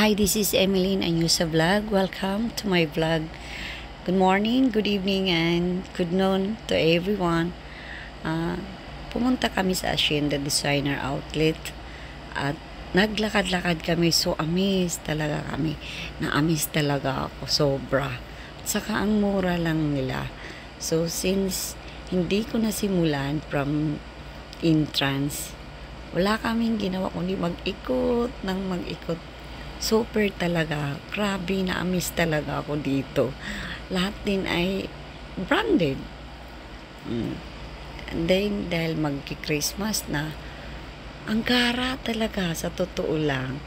Hi, this is Emeline Anyusa Vlog. Welcome to my vlog. Good morning, good evening, and good noon to everyone. Pumunta kami sa Hacienda Designer Outlet at naglakad-lakad kami. So, amazed talaga kami. Na-amazed talaga ako. Sobra. Saka ang mura lang nila. So, since hindi ko nasimulan from entrance, wala kaming ginawa kundi mag-ikot ng mag-ikot. Super talaga. Grabe, na-amaze talaga ako dito. Lahat din ay branded. And then, dahil magki-Christmas na, ang gara talaga, sa totoo lang.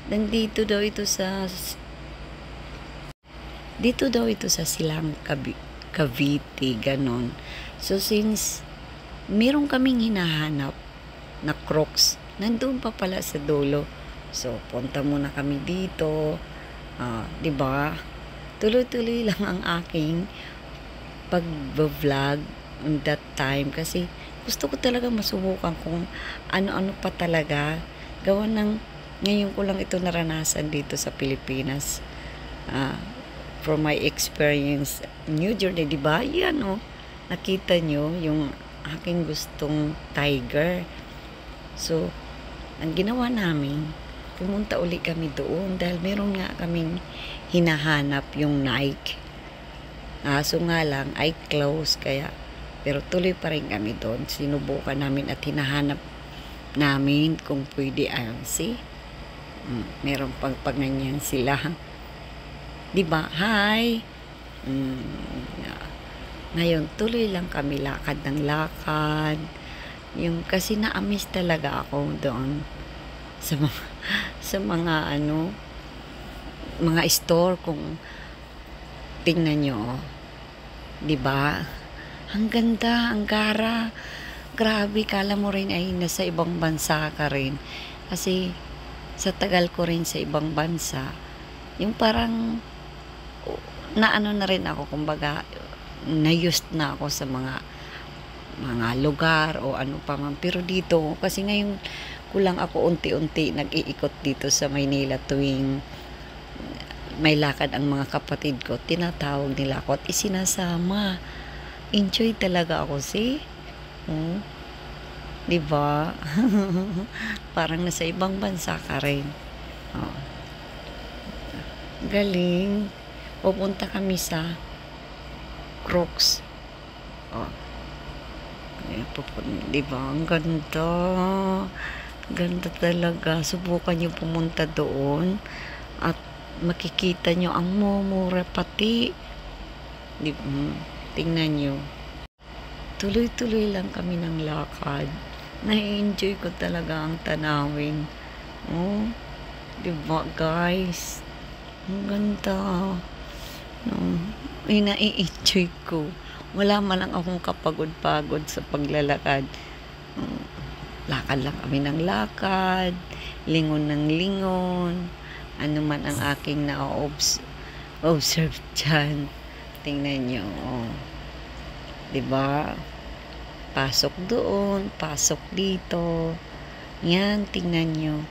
Nandito daw ito sa Silang Cavite, ganon. So, since meron kaming hinahanap na Crocs, nandun pa pala sa dulo. So, punta muna kami dito. Diba? Tuloy-tuloy lang ang aking pag-vlog on that time. Kasi gusto ko talaga masubukan kung ano-ano pa talaga. Gawa ng, ngayon ko lang ito naranasan dito sa Pilipinas. From my experience, New Journey, diba? Yan, oh. Nakita nyo yung aking gustong tiger. So, ang ginawa namin, pumunta uli kami doon dahil meron nga kaming hinahanap yung Nike. So nga lang, ay close kaya. Pero tuloy pa rin kami doon. Sinubukan namin at hinahanap namin kung pwede. See? Meron pang panganyan sila. Diba? Hi! Ngayon, tuloy lang kami lakad ng lakad. Yung, kasi na-amaze talaga ako doon sa mga mga store kung tingnan nyo, diba? Ang ganda, ang gara. Grabe, kala mo rin ay nasa ibang bansa ka rin. Kasi sa tagal ko rin sa ibang bansa, yung parang naano na rin ako, kumbaga na-used na ako sa mga lugar o ano pa man. Pero dito, kasi ngayon kulang ako unti-unti nag-iikot dito sa Maynila tuwing may lakad ang mga kapatid ko, tinatawag nila ako at isinasama. Enjoy talaga ako, see? Diba? Parang nasa ibang bansa ka rin. Galing. Pupunta kami sa Crocs. Diba? Ang ganda. Ganda talaga. Subukan nyo pumunta doon at makikita nyo ang mumura pati. Tingnan nyo. Tuloy-tuloy lang kami ng lakad. Na-enjoy ko talaga ang tanawin. Diba guys? Ang ganda. Na-enjoy ko. Wala man lang akong kapagod-pagod sa paglalakad. Lakad lang kami ng lakad, lingon ng lingon, ano man ang aking na-observe dyan. Tingnan nyo, diba? Pasok doon, pasok dito. Yan, tingnan nyo.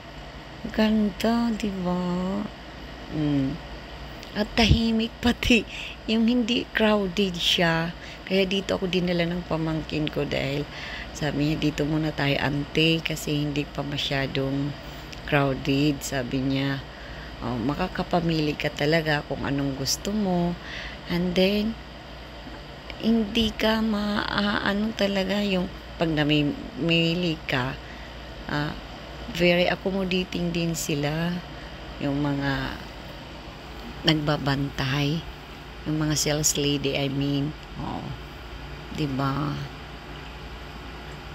Ganda, diba? At tahimik pati. Yung hindi crowded siya. Kaya dito ako dinala ng pamangkin ko dahil sabi niya, dito muna tayo ante kasi hindi pa masyadong crowded. Sabi niya, makakapamili ka talaga kung anong gusto mo. And then, hindi ka talaga yung pag namimili ka, very accommodating din sila. Yung mga nagbabantay, yung mga sales lady, I mean. Diba?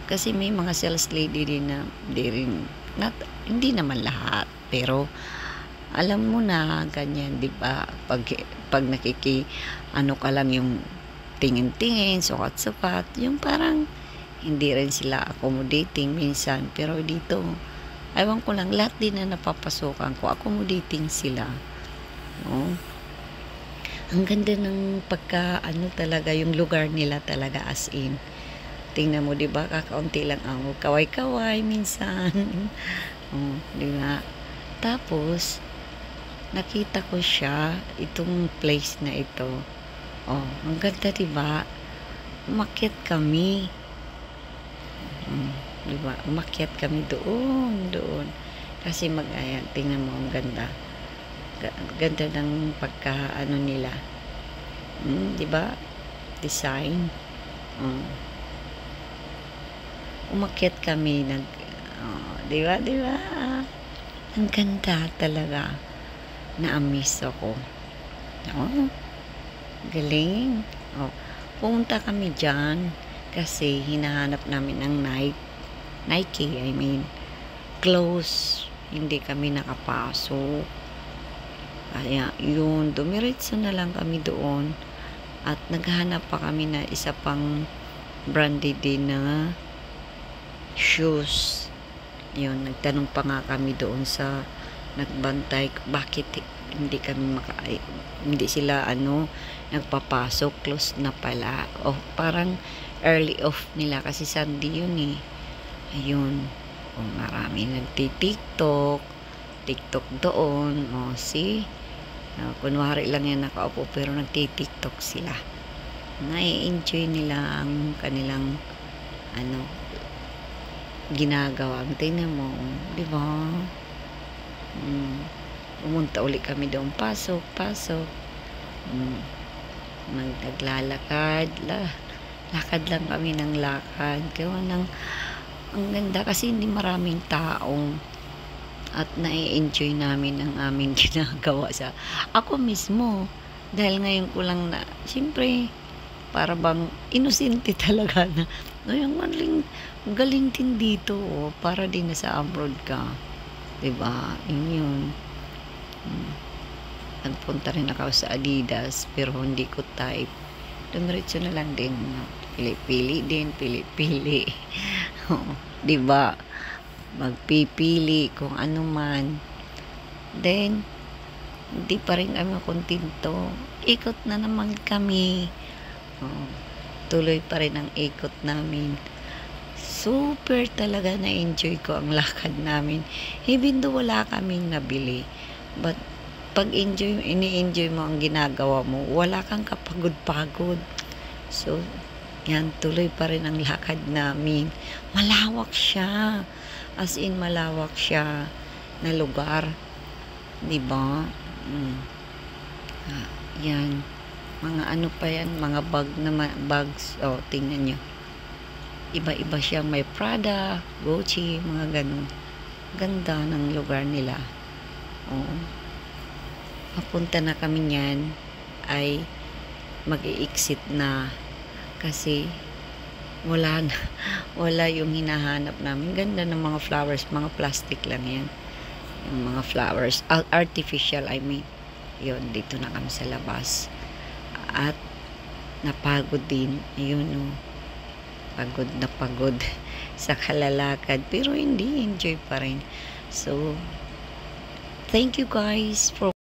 Kasi may mga sales lady din na hindi naman lahat, pero alam mo na ganyan, diba? Pag ka lang yung tingin-tingin, sukat-sukat, yung parang hindi rin sila accommodating minsan. Pero dito, ewan ko lang, lahat din na napapasukan ko, accommodating sila. Ang ganda ng talaga, yung lugar nila talaga, as in. Tingnan mo, diba? Kakaunti lang ang kaway-kaway minsan. Diba? Tapos, nakita ko siya, itong place na ito. Oh, ang ganda, diba? Umakyat kami. Diba? Umakyat kami doon. Kasi ayan, tingnan mo, ang ganda. Ganda ng pagka-ano nila. Diba? Design. Umakyat kami, diba? Ang ganda talaga. Na-amaze ako. Galing. Pumunta kami dyan kasi hinahanap namin ang Nike, I mean. Close. Hindi kami nakapasok. Kaya, yun. Dumiretso na lang kami doon. At naghahanap pa kami na isa pang branded din na shoes. Yun. Nagtanong pa nga kami doon sa nagbantay. Bakit hindi kami hindi sila nagpapasok, close na pala. Parang early off nila kasi Sunday yun eh. Ayun. Marami nagti-TikTok doon. See? Kunwari lang yan nakaupo pero nagti-TikTok sila. Nai-enjoy nila ang kanilang ginagawa. Tingnan mo, di ba? Pumunta uli kami doon. Pasok. Naglalakad. Lakad lang kami ng lakad. Kaya ang ganda kasi hindi maraming tao. At nai-enjoy namin ang aming ginagawa sa ako mismo. Dahil ngayon ko lang na, siyempre, para bang inosente talaga na, yung galing din dito. Para din na sa abroad ka. Diba? Yun. Nagpunta rin ako sa Adidas pero hindi ko type. Dumiretso na lang din. Pili-pili din. Diba? Magpipili kung ano man. Then, hindi pa rin kami kontento. Ikot na naman kami. Tuloy pa rin ang ikot namin. Super talaga na-enjoy ko ang lakad namin. Even though wala kaming nabili. But, pag ini-enjoy mo ang ginagawa mo, wala kang kapagod-pagod. So, yan, tuloy pa rin ang lakad namin. Malawak siya. As in, malawak siya na lugar. Diba? Yan. Mga ano pa yan, mga bags. Tingnan nyo. Iba-iba siyang may Prada, Gucci, mga ganun. Ganda ng lugar nila. Papunta na kami niyan ay mag-i-exit na kasi wala yung hinahanap namin. Ganda ng mga flowers, mga plastic lang yan. Yung mga flowers, artificial I mean. Yun, dito na kami sa labas. At napagod din. Ayun pagod sa kalalakad. Pero hindi, enjoy pa rin. So, thank you guys for